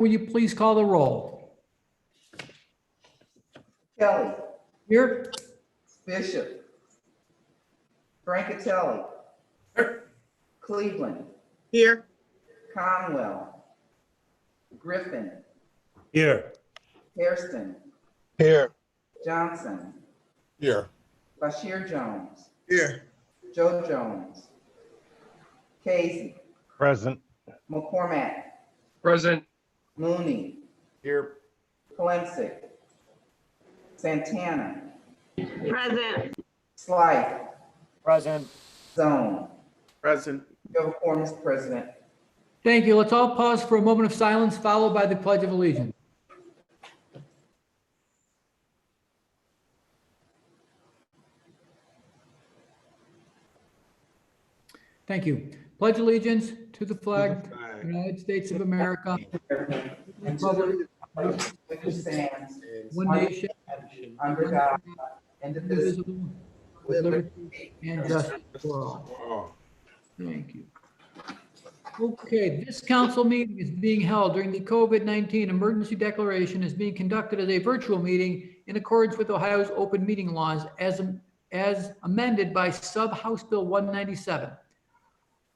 will you please call the roll? Kelly, Here? Bishop, Francatelli, Cleveland, Here. Conwell, Griffin, Here. Hairston, Here. Johnson, Here. Bashir Jones, Here. Joe Jones, Casey, Present. McCormack, Present. Mooney, Here. Kalinsik, Santana, Present. Slythe, Present. Zone. Present. You have a quorum, Mr. President. Thank you. Let's all pause for a moment of silence, followed by the Pledge of Allegiance. Thank you. Pledge allegiance to the flag of the United States of America, And to the republic which stands, one nation, under God, indivisible, indivisible, with with liberty and justice for all. Oh. Thank you. Okay, this council meeting is being held during the COVID-19 emergency declaration, is being conducted as a virtual meeting in accordance with Ohio's open meeting laws as amended by Sub-House Bill 197.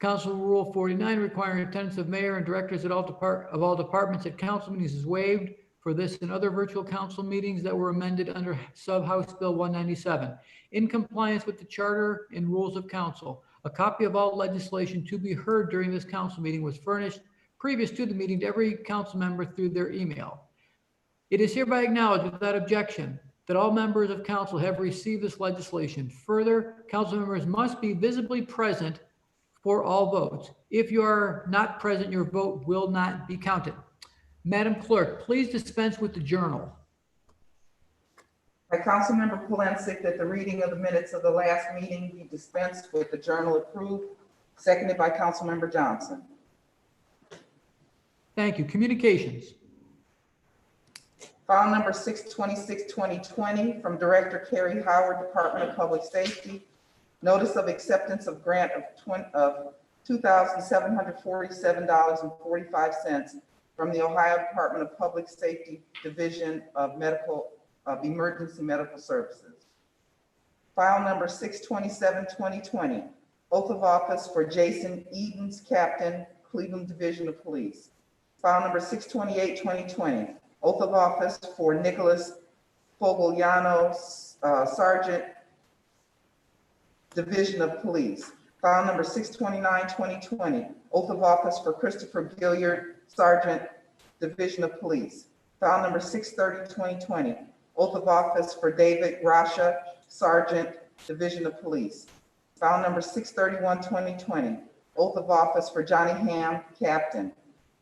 Council Rule 49 requiring attendance of mayor and directors of all departments at council meetings is waived for this and other virtual council meetings that were amended under Sub-House Bill 197. In compliance with the charter and rules of council, a copy of all legislation to be heard during this council meeting was furnished previous to the meeting to every council member through their email. It is hereby acknowledged without objection that all members of council have received this legislation. Further, council members must be visibly present for all votes. If you are not present, your vote will not be counted. Madam Clerk, please dispense with the journal. By Councilmember Kalinsik, that the reading of the minutes of the last meeting be dispensed with, the journal approved, seconded by Councilmember Johnson. Thank you. Communications. File number 626-2020 from Director Kerry Howard, Department of Public Safety. Notice of acceptance of grant of $2,747.45 from the Ohio Department of Public Safety Division of Emergency Medical Services. File number 627-2020, oath of office for Jason Edens, Captain, Cleveland Division of Police. File number 628-2020, oath of office for Nicholas Fogliano, Sergeant, Division of Police. File number 629-2020, oath of office for Christopher Gilliard, Sergeant, Division of Police. File number 630-2020, oath of office for David Rasha, Sergeant, Division of Police. File number 631-2020, oath of office for Johnny Ham, Captain,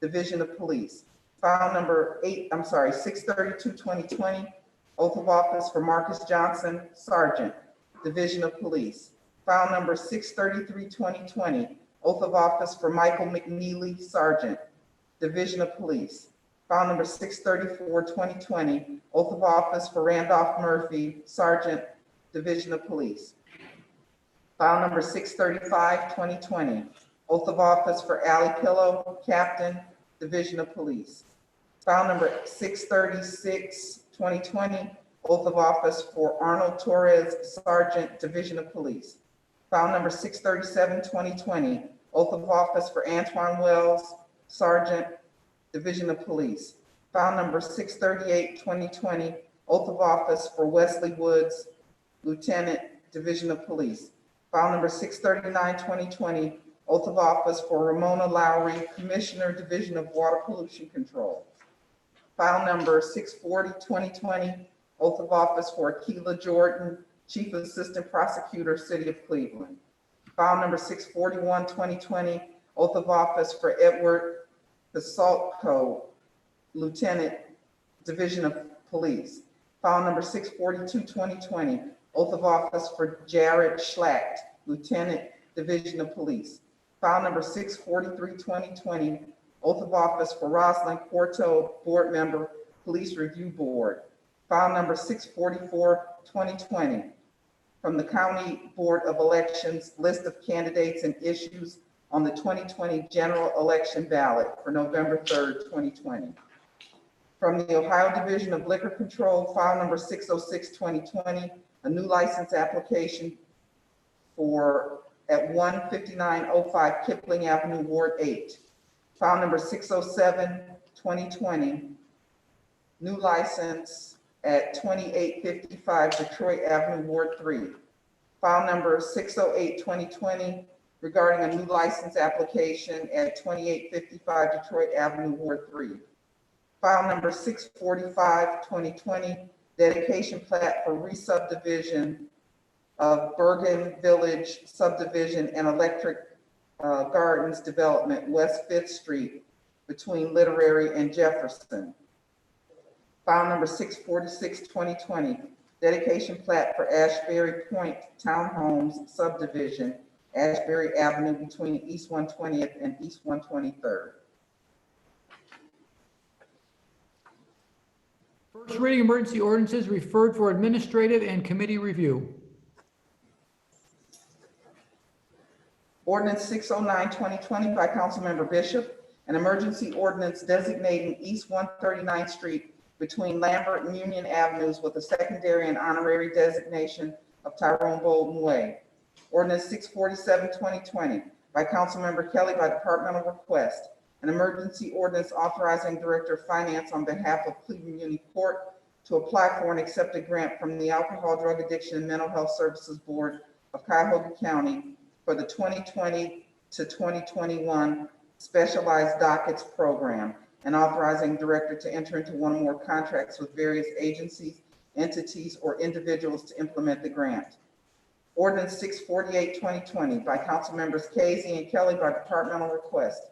Division of Police. File number 632-2020, oath of office for Marcus Johnson, Sergeant, Division of Police. File number 633-2020, oath of office for Michael McNeely, Sergeant, Division of Police. File number 634-2020, oath of office for Randolph Murphy, Sergeant, Division of Police. File number 635-2020, oath of office for Allie Pillow, Captain, Division of Police. File number 636-2020, oath of office for Arnold Torres, Sergeant, Division of Police. File number 637-2020, oath of office for Antoine Wells, Sergeant, Division of Police. File number 638-2020, oath of office for Wesley Woods, Lieutenant, Division of Police. File number 639-2020, oath of office for Ramona Lowry, Commissioner, Division of Water Pollution Control. File number 640-2020, oath of office for Akilah Jordan, Chief Assistant Prosecutor, City of Cleveland. File number 641-2020, oath of office for Edward Pasulko, Lieutenant, Division of Police. File number 642-2020, oath of office for Jared Schlacht, Lieutenant, Division of Police. File number 643-2020, oath of office for Rosalind Porto, Board Member, Police Review Board. File number 644-2020, from the County Board of Elections, list of candidates and issues on the 2020 general election ballot for November 3rd, 2020. From the Ohio Division of Liquor Control, file number 606-2020, a new license application at 15905 Kipling Avenue, Ward 8. File number 607-2020, new license at 2855 Detroit Avenue, Ward 3. File number 608-2020, regarding a new license application at 2855 Detroit Avenue, Ward 3. File number 645-2020, dedication plat for re-subdivision of Bergen Village subdivision and Electric Gardens Development, West Fifth Street, between Literary and Jefferson. File number 646-2020, dedication plat for Ashbury Point Townhomes subdivision, Ashbury Avenue, between East 120th and East 123rd. First reading emergency ordinances referred for administrative and committee review. Ordinance 609-2020 by Councilmember Bishop, an emergency ordinance designating East 139th Street between Lambert and Union Avenues with a secondary and honorary designation of Tyrone Bolden Way. Ordinance 647-2020 by Councilmember Kelly by departmental request, an emergency ordinance authorizing Director of Finance on behalf of Cleveland Union Court to apply for and accept a grant from the Alcohol, Drug Addiction, and Mental Health Services Board of Cuyahoga County for the 2020 to 2021 Specialized Dockets Program, and authorizing Director to enter into one or more contracts with various agencies, entities, or individuals to implement the grant. Ordinance 648-2020 by Councilmembers Casey and Kelly by departmental request,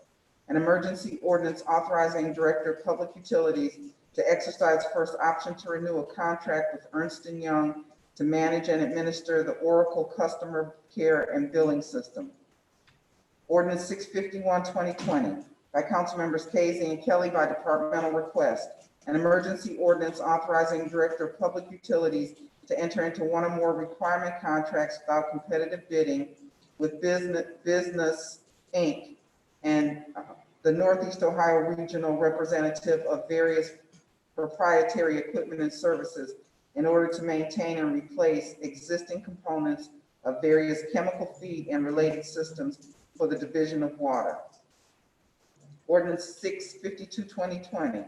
an emergency ordinance authorizing Director of Public Utilities to exercise first option to renew a contract with Ernst & Young to manage and administer the Oracle Customer Care and Billing System. Ordinance 651-2020 by Councilmembers Casey and Kelly by departmental request, an emergency ordinance authorizing Director of Public Utilities to enter into one or more requirement contracts without competitive bidding with Business Inc. and the Northeast Ohio Regional Representative of various proprietary equipment and services in order to maintain and replace existing components of various chemical feed and related systems for the Division of Water. Ordinance 652-2020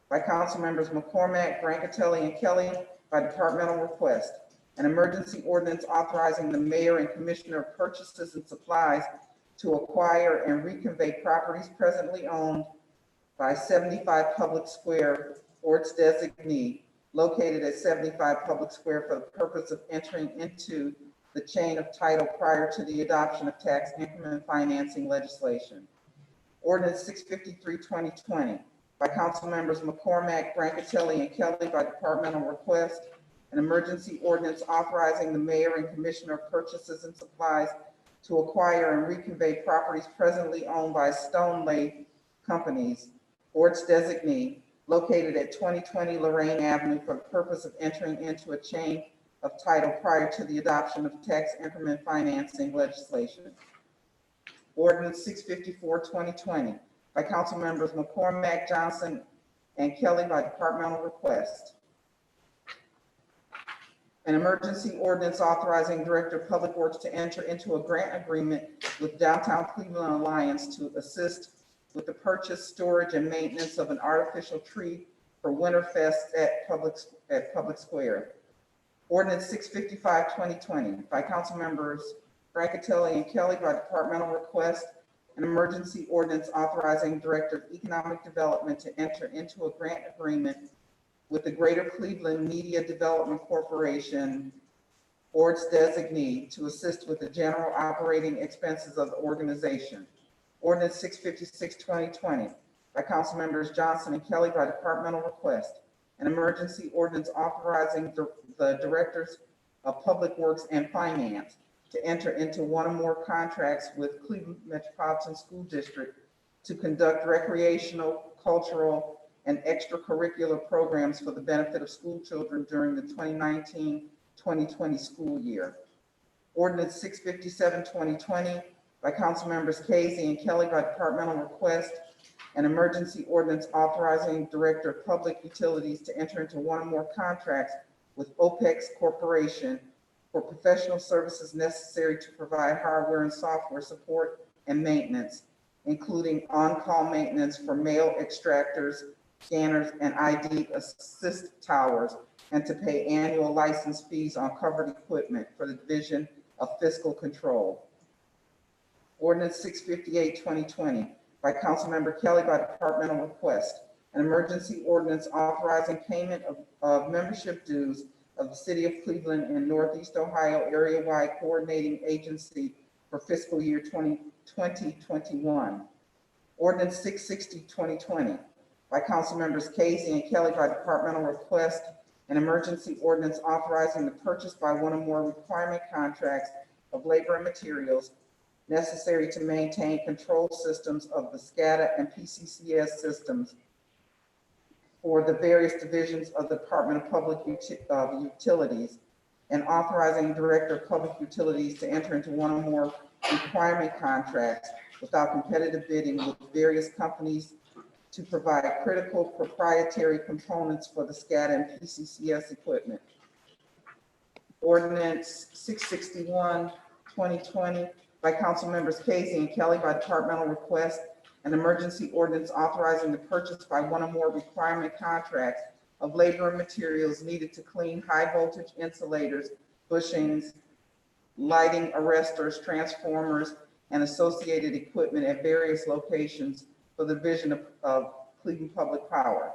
by Councilmembers McCormack, Brancatelli, and Kelly by departmental request, an emergency ordinance authorizing the mayor and commissioner of purchases and supplies to acquire and reconvey properties presently owned by 75 Public Square or its designee, located at 75 Public Square, for the purpose of entering into the chain of title prior to the adoption of tax increment financing legislation. Ordinance 653-2020 by Councilmembers McCormack, Brancatelli, and Kelly by departmental request, an emergency ordinance authorizing the mayor and commissioner of purchases and supplies to acquire and reconvey properties presently owned by Stoneley Companies or its designee, located at 2020 Lorraine Avenue, for the purpose of entering into a chain of title prior to the adoption of tax increment financing legislation. Ordinance 654-2020 by Councilmembers McCormack, Johnson, and Kelly by departmental request, an emergency ordinance authorizing Director of Public Works to enter into a grant agreement with Downtown Cleveland Alliance to assist with the purchase, storage, and maintenance of an artificial tree for Winterfest at Public Square. Ordinance 655-2020 by Councilmembers Brancatelli and Kelly by departmental request, an emergency ordinance authorizing Director of Economic Development to enter into a grant agreement with the Greater Cleveland Media Development Corporation or its designee to assist with the general operating expenses of the organization. Ordinance 656-2020 by Councilmembers Johnson and Kelly by departmental request, an emergency ordinance authorizing the Directors of Public Works and Finance to enter into one or more contracts with Cleveland Metropolitan School District to conduct recreational, cultural, and extracurricular programs for the benefit of school children during the 2019-2020 school year. Ordinance 657-2020 by Councilmembers Casey and Kelly by departmental request, An emergency ordinance authorizing Director of Public Utilities to enter into one or more contracts with OPEX Corporation for professional services necessary to provide hardware and software support and maintenance, including on-call maintenance for mail extractors, scanners, and ID assist towers, and to pay annual license fees on covered equipment for the Division of Fiscal Control. Ordinance 658, 2020, by Councilmember Kelly by departmental request. An emergency ordinance authorizing payment of membership dues of the City of Cleveland and Northeast Ohio Area-Wide Coordinating Agency for fiscal year 2021. Ordinance 660, 2020, by Councilmembers Casey and Kelly by departmental request. An emergency ordinance authorizing the purchase by one or more requirement contracts of labor and materials necessary to maintain control systems of the SCADA and PCCS systems for the various divisions of the Department of Public Utilities, and authorizing Director of Public Utilities to enter into one or more requirement contracts without competitive bidding with various companies to provide critical proprietary components for the SCADA and PCCS equipment. Ordinance 661, 2020, by Council Members Casey and Kelly by departmental request. An emergency ordinance authorizing the purchase by one or more requirement contracts of labor and materials needed to clean high voltage insulators, bushings, lighting arresters, transformers, and associated equipment at various locations for the Division of Cleveland Public Power.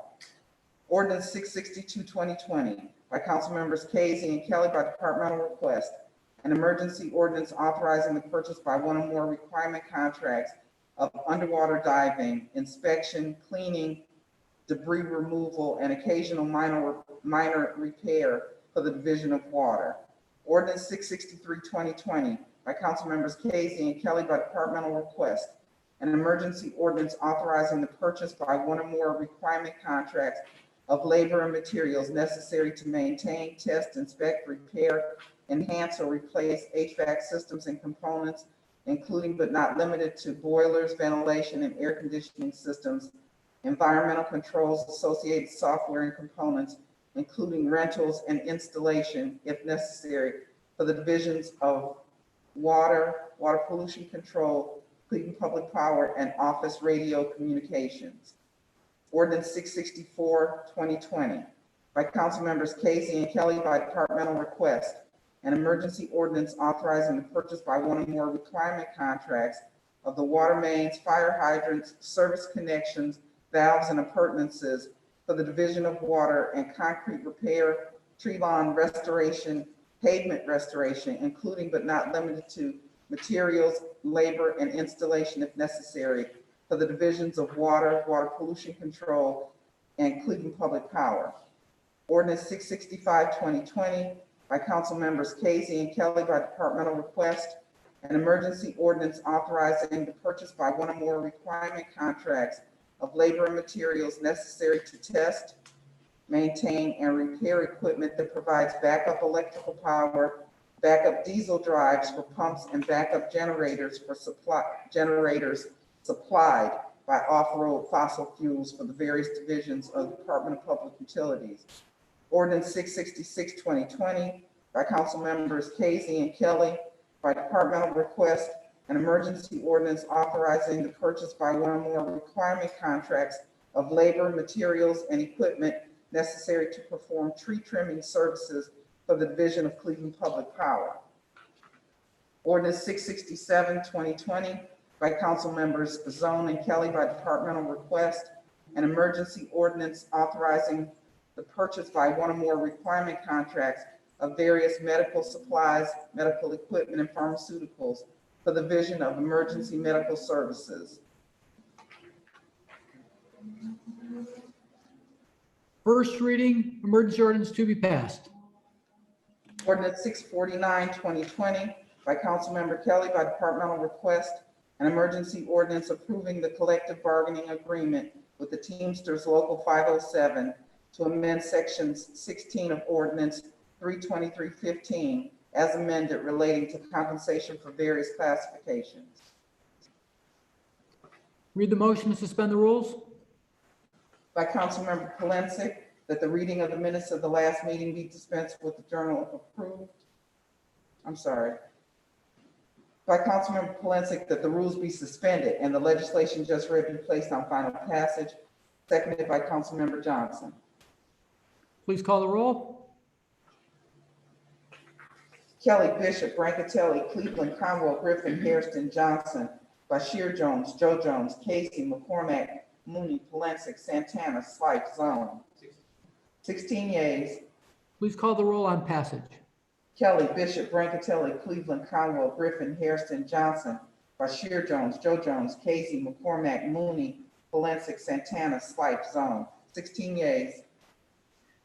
Ordinance 662, 2020, by Council Members Casey and Kelly by departmental request. An emergency ordinance authorizing the purchase by one or more requirement contracts of underwater diving, inspection, cleaning, debris removal, and occasional minor repair for the Division of Water. Ordinance 663, 2020, by Council Members Casey and Kelly by departmental request. An emergency ordinance authorizing the purchase by one or more requirement contracts of labor and materials necessary to maintain, test, inspect, repair, enhance, or replace HVAC systems and components, including but not limited to boilers, ventilation, and air conditioning systems, environmental controls, associated software and components, including rentals and installation, if necessary, for the divisions of water, water pollution control, Cleveland Public Power, and office radio communications. Ordinance 664, 2020, by Council Members Casey and Kelly by departmental request. An emergency ordinance authorizing the purchase by one or more requirement contracts of the water mains, fire hydrants, service connections, valves, and appurtenances for the Division of Water, and concrete repair, tree lawn restoration, pavement restoration, including but not limited to materials, labor, and installation if necessary for the divisions of water, water pollution control, and Cleveland Public Power. Ordinance 665, 2020, by Council Members Casey and Kelly by departmental request. An emergency ordinance authorizing the purchase by one or more requirement contracts of labor and materials necessary to test, maintain, and repair equipment that provides backup electrical power, backup diesel drives for pumps, and backup generators for generators supplied by off-road fossil fuels for the various divisions of the Department of Public Utilities. Ordinance 666, 2020, by Council Members Casey and Kelly by departmental request. An emergency ordinance authorizing the purchase by one or more requirement contracts of labor, materials, and equipment necessary to perform tree trimming services for the Division of Cleveland Public Power. Ordinance 667, 2020, by Council Members Zone and Kelly by departmental request. An emergency ordinance authorizing the purchase by one or more requirement contracts of various medical supplies, medical equipment, and pharmaceuticals for the Division of Emergency Medical Services. First reading, emergency ordinance to be passed. Ordinance 649, 2020, by Councilmember Kelly by departmental request. An emergency ordinance approving the collective bargaining agreement with the Teamsters Local 507 to amend sections 16 of ordinance 32315 as amended relating to compensation for various classifications. Read the motion to suspend the rules. By Councilmember Polensek, that the reading of the minutes of the last meeting be dispensed with the journal approved. I'm sorry. By Councilmember Polensek, that the rules be suspended and the legislation just read be placed on final passage. Seconded by Councilmember Johnson. Please call the roll. Kelly, Bishop, Brancatelli, Cleveland, Conwell, Griffin, Hairston, Johnson, Bashir Jones, Joe Jones, Casey, McCormack, Mooney, Polensek, Santana, Slight, Zone. 16 yeas. Please call the roll on passage. Kelly, Bishop, Brancatelli, Cleveland, Conwell, Griffin, Hairston, Johnson, Bashir Jones, Joe Jones, Casey, McCormack, Mooney, Polensek, Santana, Slight, Zone. 16 yeas.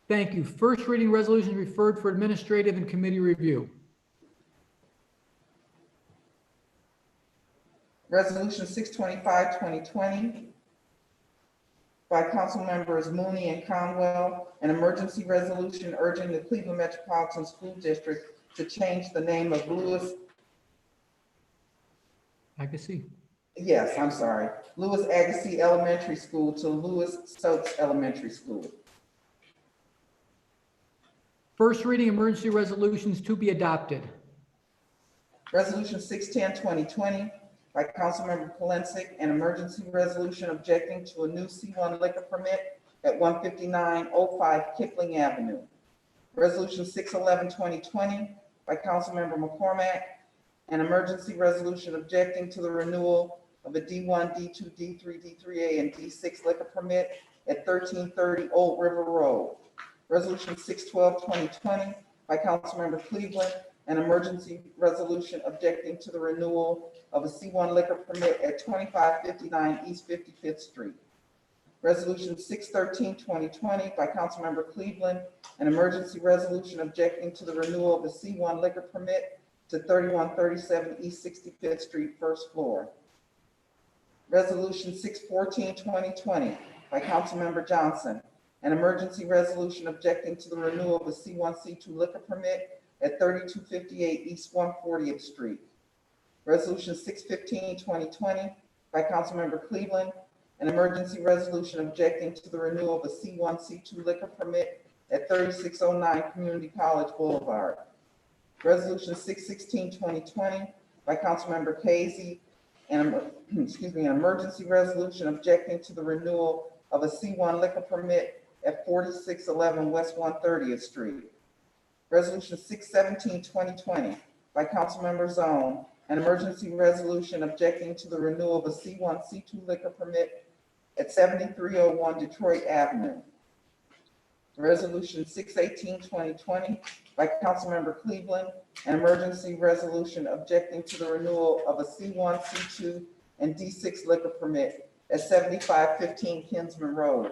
Thank you. First reading resolution referred for administrative and committee review. Resolution 625, 2020 by Council Members Mooney and Conwell, an emergency resolution urging the Cleveland Metropolitan School District to change the name of Lewis Agassiz Elementary School to Lewis Stokes Elementary School. First reading emergency resolutions to be adopted. Resolution 610, 2020 by Councilmember Polensek, an emergency resolution objecting to a new C1 liquor permit at 15905 Kipling Avenue. Resolution 611, 2020 by Councilmember McCormack, an emergency resolution objecting to the renewal of a D1, D2, D3, D3A, and D6 liquor permit at 1330 Old River Road. Resolution 612, 2020 by Councilmember Cleveland, an emergency resolution objecting to the renewal of a C1 liquor permit at 2559 East 55th Street. Resolution 613, 2020 by Councilmember Cleveland, an emergency resolution objecting to the renewal of a C1 liquor permit to 3137 East 65th Street, first floor. Resolution 614, 2020 by Councilmember Johnson, an emergency resolution objecting to the renewal of a C1, C2 liquor permit at 3258 East 140th Street. Resolution 615, 2020 by Councilmember Cleveland, an emergency resolution objecting to the renewal of a C1, C2 liquor permit at 3609 Community College Boulevard. Resolution 616, 2020 by Councilmember Casey, an emergency resolution objecting to the renewal of a C1 liquor permit at 4611 West 130th Street. Resolution 617, 2020 by Councilmember Zone, an emergency resolution objecting to the renewal of a C1, C2 liquor permit at 7301 Detroit Avenue. Resolution 618, 2020 by Councilmember Cleveland, an emergency resolution objecting to the renewal of a C1, C2, and D6 liquor permit at 7515 Kinsman Road.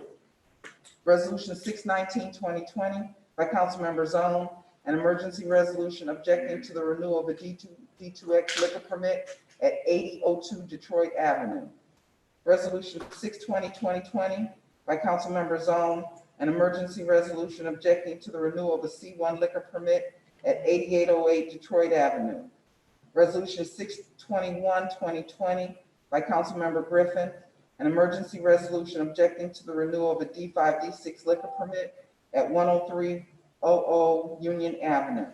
Resolution 619, 2020 by Councilmember Zone, an emergency resolution objecting to the renewal of a D2, D2X liquor permit at 8002 Detroit Avenue. Resolution 620, 2020 by Councilmember Zone, an emergency resolution objecting to the renewal of a C1 liquor permit at 8808 Detroit Avenue. Resolution 621, 2020 by Councilmember Griffin, an emergency resolution objecting to the renewal of a D5, D6 liquor permit at 10300 Union Avenue.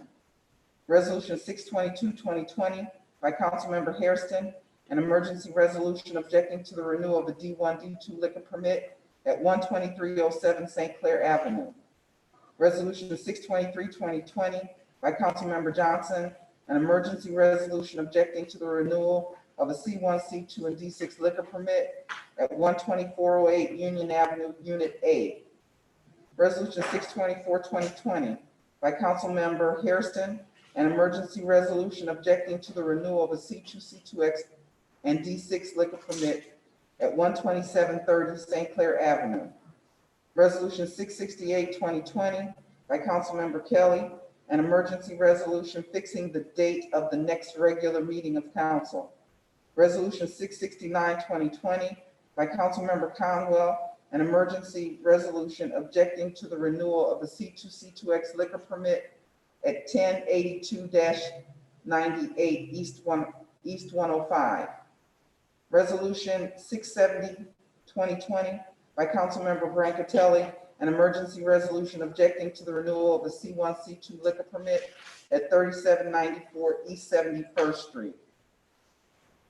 Resolution 622, 2020 by Councilmember Hairston, an emergency resolution objecting to the renewal of a D1, D2 liquor permit at 12307 St. Clair Avenue. Resolution 623, 2020 by Councilmember Johnson, an emergency resolution objecting to the renewal of a C1, C2, and D6 liquor permit at 12408 Union Avenue, Unit A. Resolution 624, 2020 by Councilmember Hairston, an emergency resolution objecting to the renewal of a C2, C2X, and D6 liquor permit at 12730 St. Clair Avenue. Resolution 668, 2020 by Councilmember Kelly, an emergency resolution fixing the date of the next regular meeting of council. Resolution 669, 2020 by Councilmember Conwell, an emergency resolution objecting to the renewal of a C2, C2X liquor permit at 1082-98 East 105. Resolution 670, 2020 by Councilmember Brancatelli, an emergency resolution objecting to the renewal of the C1, C2 liquor permit at 3794 East 71st Street.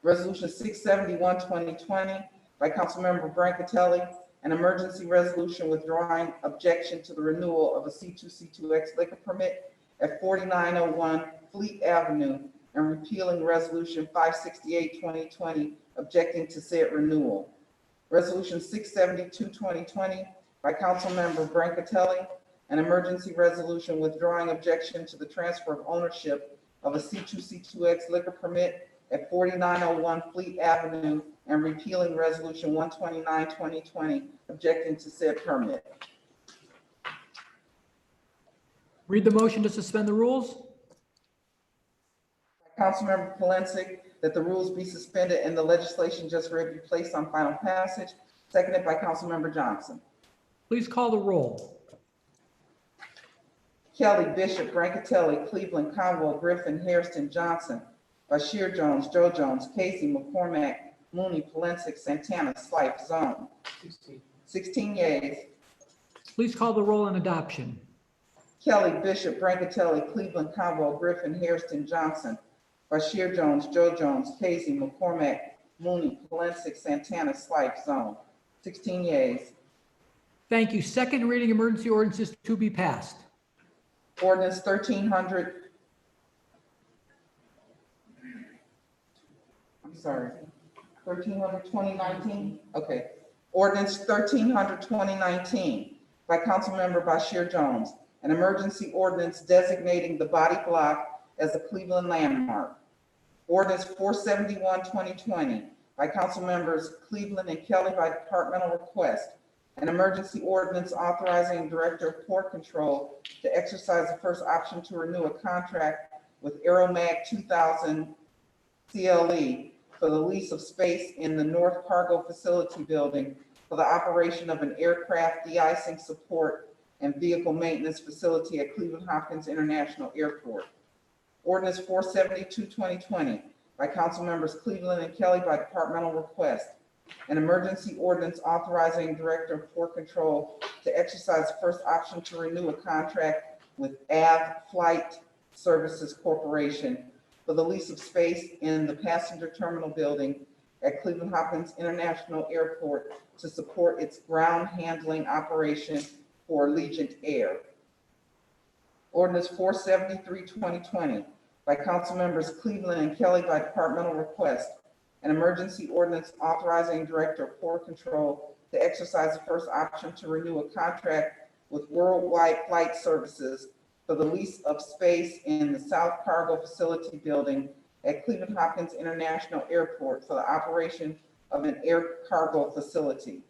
Resolution 671, 2020 by Councilmember Brancatelli, an emergency resolution withdrawing objection to the renewal of a C2, C2X liquor permit at 4901 Fleet Avenue and repealing Resolution 568, 2020, objecting to said renewal. Resolution 672, 2020 by Councilmember Brancatelli, an emergency resolution withdrawing objection to the transfer of ownership of a C2, C2X liquor permit at 4901 Fleet Avenue and repealing Resolution 129, 2020, objecting to said permit. Read the motion to suspend the rules. Councilmember Polinsik, that the rules be suspended and the legislation just read be placed on final passage, seconded by Councilmember Johnson. Please call the roll. Kelly, Bishop, Brancatelli, Cleveland, Conwell, Griffin, Hairston, Johnson, Bashir Jones, Joe Jones, Casey, McCormack, Mooney, Polinsik, Santana, Slife, Zone. 16 yeas. Please call the roll on adoption. Kelly, Bishop, Brancatelli, Cleveland, Conwell, Griffin, Hairston, Johnson, Bashir Jones, Joe Jones, Casey, McCormack, Mooney, Polinsik, Santana, Slife, Zone. 16 yeas. Thank you. Second reading emergency ordinances to be passed. Ordinance 1300. I'm sorry, 1300, 2019? Okay. Ordinance 1300, 2019 by Councilmember Bashir Jones, an emergency ordinance designating the body block as a Cleveland landmark. Ordinance 471, 2020 by Councilmembers Cleveland and Kelly by departmental request, an emergency ordinance authorizing Director of Port Control to exercise the first option to renew a contract with Aeromag 2000 CLE for the lease of space in the North Cargo Facility Building for the operation of an aircraft de-icing support and vehicle maintenance facility at Cleveland Hopkins International Airport. Ordinance 472, 2020 by Councilmembers Cleveland and Kelly by departmental request, an emergency ordinance authorizing Director of Port Control to exercise first option to renew a contract with AV Flight Services Corporation for the lease of space in the passenger terminal building at Cleveland Hopkins International Airport to support its ground handling operation for Allegiant Air. Ordinance 473, 2020 by Councilmembers Cleveland and Kelly by departmental request, an emergency ordinance authorizing Director of Port Control to exercise the first option to renew a contract with Worldwide Flight Services for the lease of space in the South Cargo Facility Building at Cleveland Hopkins International Airport for the operation of an air cargo facility.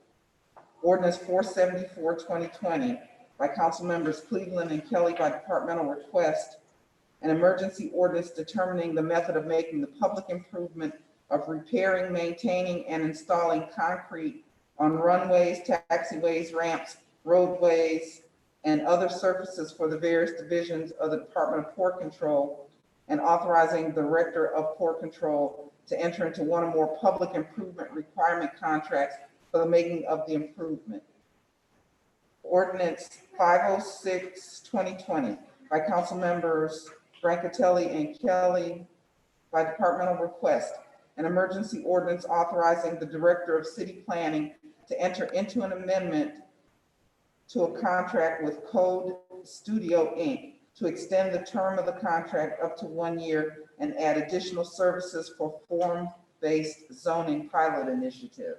Ordinance 474, 2020 by Councilmembers Cleveland and Kelly by departmental request, an emergency ordinance determining the method of making the public improvement of repairing, maintaining, and installing concrete on runways, taxiways, ramps, roadways, and other surfaces for the various divisions of the Department of Port Control, and authorizing the Director of Port Control to enter into one or more public improvement requirement contracts for the making of the improvement. Ordinance 506, 2020 by Councilmembers Brancatelli and Kelly by departmental request, an emergency ordinance authorizing the Director of City Planning to enter into an amendment to a contract with Code Studio, Inc. to extend the term of the contract up to 1 year and add additional services for form-based zoning pilot initiative.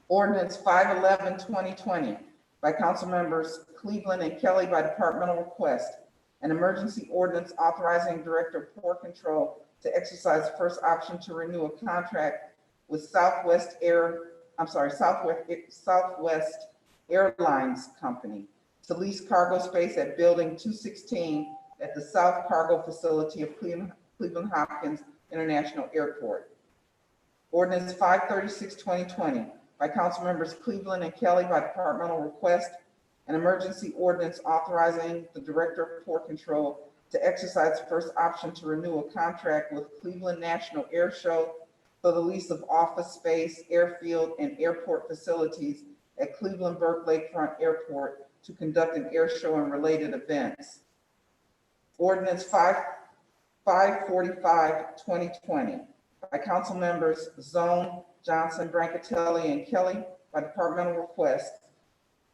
Ordinance 511, 2020 by Councilmembers Cleveland and Kelly by departmental request, an emergency ordinance authorizing Director of Port Control to exercise first option to renew a contract with Southwest Airlines Company to lease cargo space at Building 216 at the South Cargo Facility of Cleveland Hopkins International Airport. Ordinance 536, 2020 by Councilmembers Cleveland and Kelly by departmental request, an emergency ordinance authorizing the Director of Port Control to exercise the first option to renew a contract with Cleveland National Air Show for the lease of office space, airfield, and airport facilities at Cleveland Burke Lakefront Airport to conduct an air show and related events. Ordinance 545/2020 by council members Zone, Johnson, Brancatelli, and Kelly by departmental request.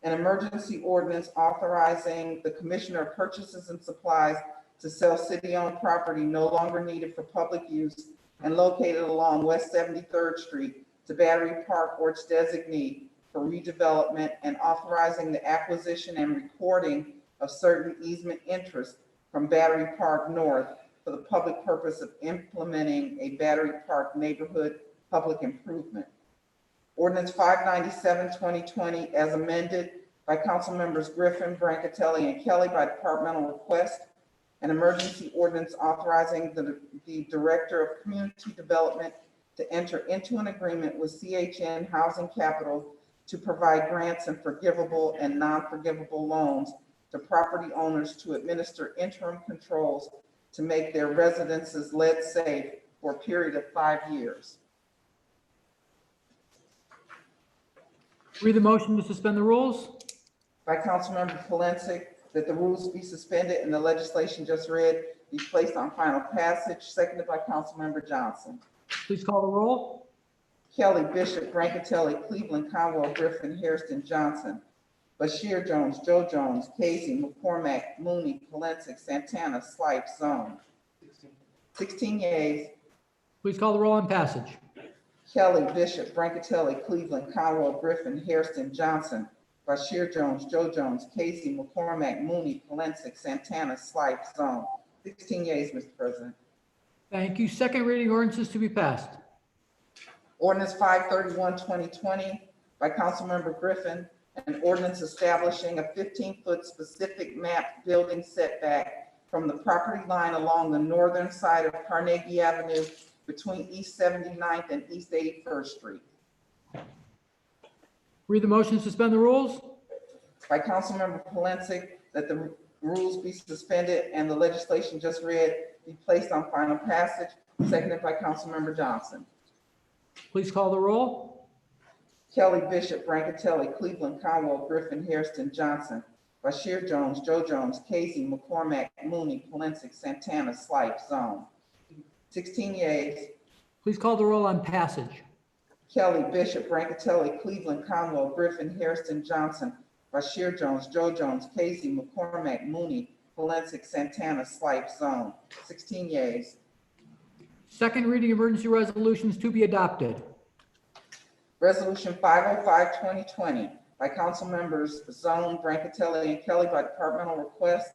An emergency ordinance authorizing the Commissioner of Purchases and Supplies to sell city-owned property no longer needed for public use and located along West 73rd Street to Battery Park or its designee for redevelopment, and authorizing the acquisition and recording of certain easement interests from Battery Park North for the public purpose of implementing a Battery Park neighborhood public improvement. Ordinance 597/2020 as amended by council members Griffin, Brancatelli, and Kelly by departmental request. An emergency ordinance authorizing the Director of Community Development to enter into an agreement with CHN Housing Capital to provide grants and forgivable and non-forgivable loans to property owners to administer interim controls to make their residences lead safe for a period of 5 years. Read the motion to suspend the rules. By Councilmember Polincic, that the rules be suspended and the legislation just read be placed on final passage, seconded by Councilmember Johnson. Please call the roll. Kelly, Bishop, Brancatelli, Cleveland, Conwell, Griffin, Hairston, Johnson, Bashir Jones, Joe Jones, Casey, McCormack, Mooney, Polincic, Santana, Slipe, Zone. 16 yeas. Please call the roll on passage. Kelly, Bishop, Brancatelli, Cleveland, Conwell, Griffin, Hairston, Johnson, Bashir Jones, Joe Jones, Casey, McCormack, Mooney, Polincic, Santana, Slipe, Zone. 16 yeas, Mr. President. Thank you. Second reading ordinances to be passed. Ordinance 531/2020 by Councilmember Griffin, an ordinance establishing a 15-foot specific map building setback from the property line along the northern side of Carnegie Avenue between East 79th and East 81st Street. Read the motion to suspend the rules. By Councilmember Polincic, that the rules be suspended and the legislation just read be placed on final passage, seconded by Councilmember Johnson. Please call the roll. Kelly, Bishop, Brancatelli, Cleveland, Conwell, Griffin, Hairston, Johnson, Bashir Jones, Joe Jones, Casey, McCormack, Mooney, Polincic, Santana, Slipe, Zone. 16 yeas. Please call the roll on passage. Kelly, Bishop, Brancatelli, Cleveland, Conwell, Griffin, Hairston, Johnson, Bashir Jones, Joe Jones, Casey, McCormack, Mooney, Polincic, Santana, Slipe, Zone. 16 yeas. Second reading emergency resolutions to be adopted. Resolution 505/2020 by council members Zone, Brancatelli, and Kelly by departmental request.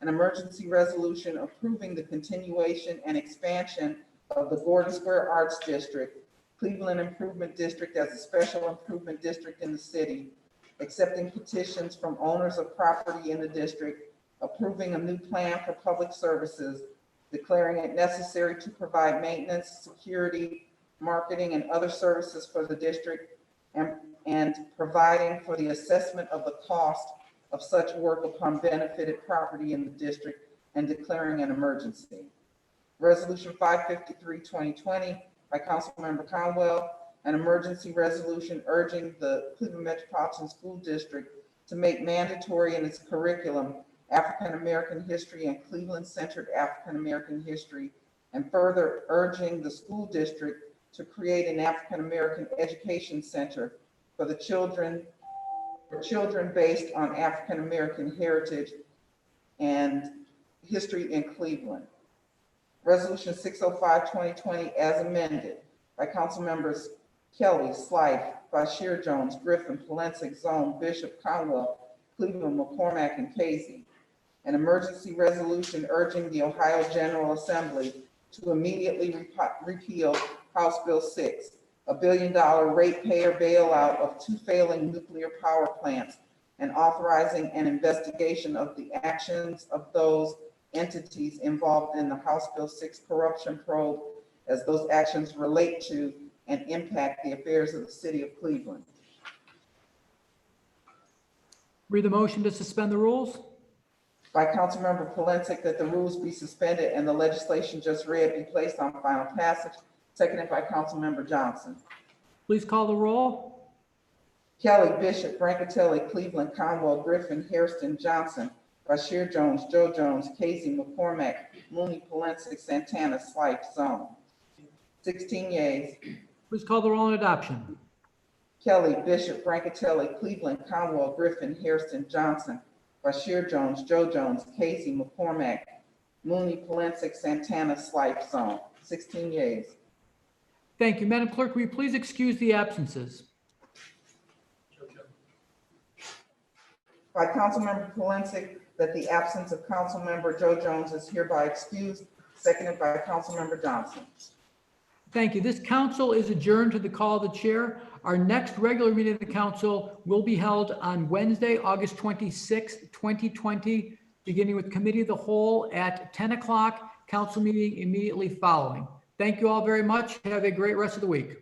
An emergency resolution approving the continuation and expansion of the Gordon Square Arts District, Cleveland Improvement District as a special improvement district in the city, accepting petitions from owners of property in the district, approving a new plan for public services, declaring it necessary to provide maintenance, security, marketing, and other services for the district, and providing for the assessment of the cost of such work upon benefited property in the district, and declaring an emergency. Resolution 553/2020 by Councilmember Conwell, an emergency resolution urging the Cleveland Metropolitan School District to make mandatory in its curriculum African American history and Cleveland-centered African American history, and further urging the school district to create an African American education center for children based on African American heritage and history in Cleveland. Resolution 605/2020 as amended by council members Kelly, Slife, Bashir Jones, Griffin, Polincic, Zone, Bishop, Conwell, Cleveland, McCormack, and Casey. An emergency resolution urging the Ohio General Assembly to immediately repeal House Bill 6, $1 billion ratepayer bailout of 2 failing nuclear power plants, and authorizing an investigation of the actions of those entities involved in the House Bill 6 corruption probe, as those actions relate to and impact the affairs of the city of Read the motion to suspend the rules. By Councilmember Polinsik, that the rules be suspended and the legislation just read be placed on final passage. Seconded by Councilmember Johnson. Please call the roll. Kelly, Bishop, Brancatelli, Cleveland, Conwell, Griffin, Hairston, Johnson, Bashir Jones, Joe Jones, Casey, McCormick, Mooney, Polinsik, Santana, Slight, Zone. 16 yeas. Please call the roll on adoption. Kelly, Bishop, Brancatelli, Cleveland, Conwell, Griffin, Hairston, Johnson, Bashir Jones, Joe Jones, Casey, McCormick, Mooney, Polinsik, Santana, Slight, Zone. 16 yeas. Thank you. Madam Clerk, will you please excuse the absences? By Councilmember Polinsik, that the absence of Councilmember Joe Jones is hereby excused. Seconded by Councilmember Johnson. Thank you. This council is adjourned to the call of the chair. Our next regular meeting of the council will be held on Wednesday, August 26th, 2020, beginning with Committee of the Whole at 10 o'clock, council meeting immediately following. Thank you all very much. Have a great rest of the week.